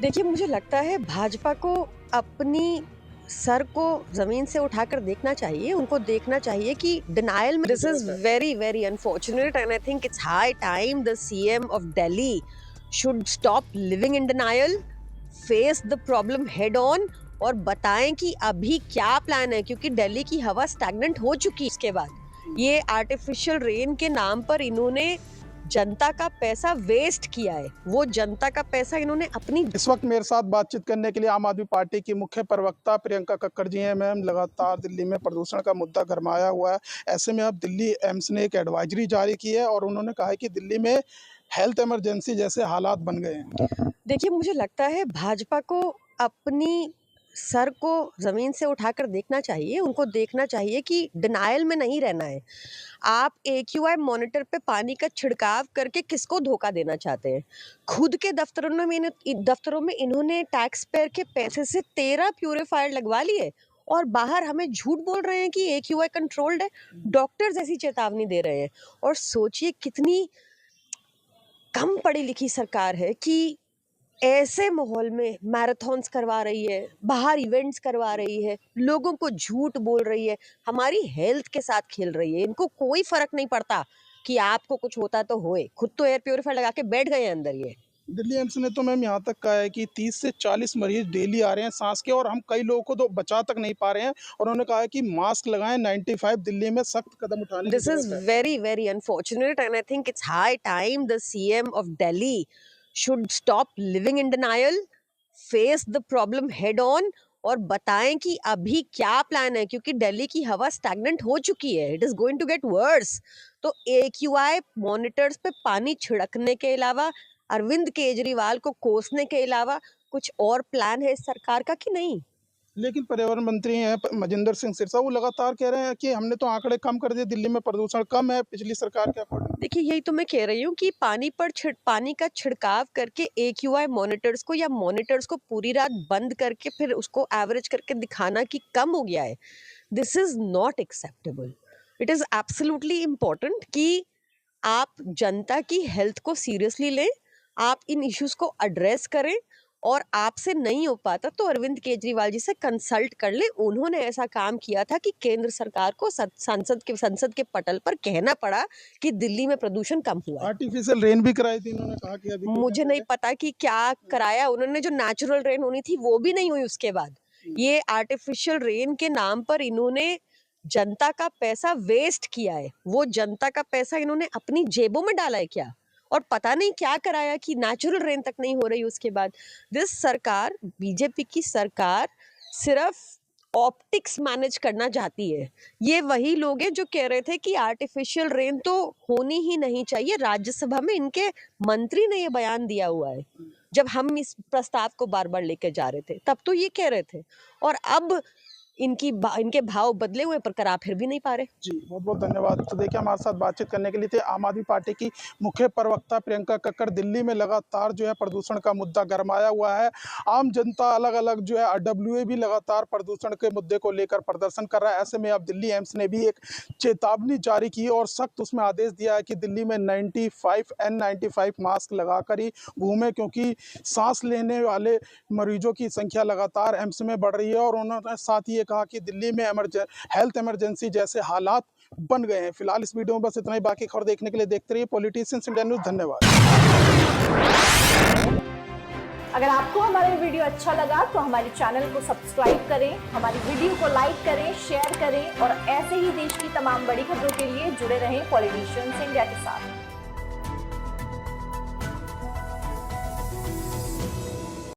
देखिए, मुझे लगता है भाजपा को अपनी सर को ज़मीन से उठाकर देखना चाहिए। उनको देखना चाहिए कि डिनायल में this is very, very unfortunate and I think it's high time the CM of Delhi should stop living in denial, face the problem head on और बताएं कि अभी क्या प्लान है, क्योंकि दिल्ली की हवा स्टैग्नेंट हो चुकी है। इसके बाद ये आर्टिफिशियल रेन के नाम पर इन्होंने जनता का पैसा वेस्ट किया है। वो जनता का पैसा इन्होंने अपनी इस वक्त मेरे साथ बातचीत करने के लिए आम आदमी पार्टी की मुख्य प्रवक्ता प्रियंका कक्कड़ जी हैं। मैम, लगातार दिल्ली में प्रदूषण का मुद्दा गरमाया हुआ है। ऐसे में अब दिल्ली एम्स ने एक एडवाइजरी जारी की है और उन्होंने कहा है कि दिल्ली में हेल्थ इमरजेंसी जैसे हालात बन गए हैं। देखिए, मुझे लगता है भाजपा को अपनी सर को ज़मीन से उठाकर देखना चाहिए। उनको देखना चाहिए कि डिनायल में नहीं रहना है। आप एक्यूआई मॉनिटर पे पानी का छिड़काव करके किसको धोखा देना चाहते हैं? खुद के दफ्तरों में इन्होंने टैक्स पेयर के पैसे से 13 प्यूरीफायर लगवा लिए और बाहर हमें झूठ बोल रहे हैं कि एक्यूआई कंट्रोल्ड है। डॉक्टर्स ऐसी चेतावनी दे रहे हैं। और सोचिए कितनी कम पढ़ी लिखी सरकार है कि ऐसे माहौल में मैराथन्स करवा रही है, बाहर इवेंट्स करवा रही है, लोगों को झूठ बोल रही है, हमारी हेल्थ के साथ खेल रही है। इनको कोई फर्क नहीं पड़ता कि आपको कुछ होता तो होए। खुद तो एयर प्योरीफायर लगा के बैठ गए हैं अंदर। ये दिल्ली एम्स ने तो मैम यहाँ तक कहा है कि 30 से 40 मरीज डेली आ रहे हैं सांस के, और हम कई लोगों को तो बचा तक नहीं पा रहे हैं। और उन्होंने कहा है कि मास्क लगाएं। 95 दिल्ली में सख्त कदम उठाने की दिस इज जरूरत है। Very, very unfortunate and I think it's high time the CM of Delhi should stop living in denial, face the problem head on और बताएं कि अभी क्या प्लान है, क्योंकि दिल्ली की हवा स्टैग्नेंट हो चुकी है। It is going to get worse. तो एक्यूआई मॉनिटर्स पे पानी छिड़कने के अलावा, अरविंद केजरीवाल को कोसने के अलावा कुछ और प्लान है इस सरकार का कि नहीं? लेकिन पर्यावरण मंत्री हैं मजिंदर सिंह सिरसा, वो लगातार कह रहे हैं कि हमने तो आंकड़े कम कर दिए, दिल्ली में प्रदूषण कम है पिछली सरकार के अकॉर्डिंग। देखिए, यही तो मैं कह रही हूँ कि पानी का छिड़काव करके एक्यूआई मॉनिटर्स को या मॉनिटर्स को पूरी रात बंद करके फिर उसको एवरेज करके दिखाना कि कम हो गया है, this is not acceptable. It is absolutely important कि आप जनता की हेल्थ को सीरियसली लें, आप इन इश्यूज को एड्रेस करें और आपसे नहीं हो पाता तो अरविंद केजरीवाल जी से कंसल्ट कर ले। उन्होंने ऐसा काम किया था कि केंद्र सरकार को संसद के पटल पर कहना पड़ा कि दिल्ली में प्रदूषण कम हुआ है। आर्टिफिशियल रेन भी कराई थी, इन्होंने कहा कि अभी मुझे नहीं पता कि क्या कराया उन्होंने। जो नेचुरल रेन होनी थी वो भी नहीं हुई उसके बाद। ये आर्टिफिशियल रेन के नाम पर इन्होंने जनता का पैसा वेस्ट किया है। वो जनता का पैसा इन्होंने अपनी जेबों में डाला है क्या? और पता नहीं क्या कराया कि नेचुरल रेन तक नहीं हो रही उसके बाद। दिस सरकार, बीजेपी की सरकार, सिर्फ ऑप्टिक्स मैनेज करना चाहती है। ये वही लोग हैं जो कह रहे थे कि आर्टिफिशियल रेन तो होनी ही नहीं चाहिए। राज्यसभा में इनके मंत्री ने ये बयान दिया हुआ है जब हम इस प्रस्ताव को बार बार लेकर जा रहे थे, तब तो ये कह रहे थे। और अब इनके भाव बदले हुए पर करा फिर भी नहीं पा रहे। जी, बहुत बहुत धन्यवाद। तो देखिए, हमारे साथ बातचीत करने के लिए थे आम आदमी पार्टी की मुख्य प्रवक्ता प्रियंका कक्कड़। दिल्ली में लगातार जो है प्रदूषण का मुद्दा गरमाया हुआ है। आम जनता अलग अलग जो है आरडब्ल्यूए भी लगातार प्रदूषण के मुद्दे को लेकर प्रदर्शन कर रहा है। ऐसे में अब दिल्ली एम्स ने भी एक चेतावनी जारी की और सख्त उसमें आदेश दिया है कि दिल्ली में 95 N95 मास्क लगाकर ही घूमें, क्योंकि सांस लेने वाले मरीजों की संख्या लगातार एम्स में बढ़ रही है। और उन्होंने साथ ही कहा कि दिल्ली में हेल्थ इमरजेंसी जैसे हालात बन गए हैं। फिलहाल इस वीडियो में बस इतना ही। बाकी खबर देखने के लिए देखते रहिए पॉलिटिशियंस इंडिया न्यूज़। धन्यवाद। अगर आपको हमारा वीडियो अच्छा लगा तो हमारे चैनल को सब्सक्राइब करें, हमारी वीडियो को लाइक करें, शेयर करें और ऐसे ही देश की तमाम बड़ी खबरों के लिए जुड़े रहें पॉलिटिशियंस इंडिया के साथ।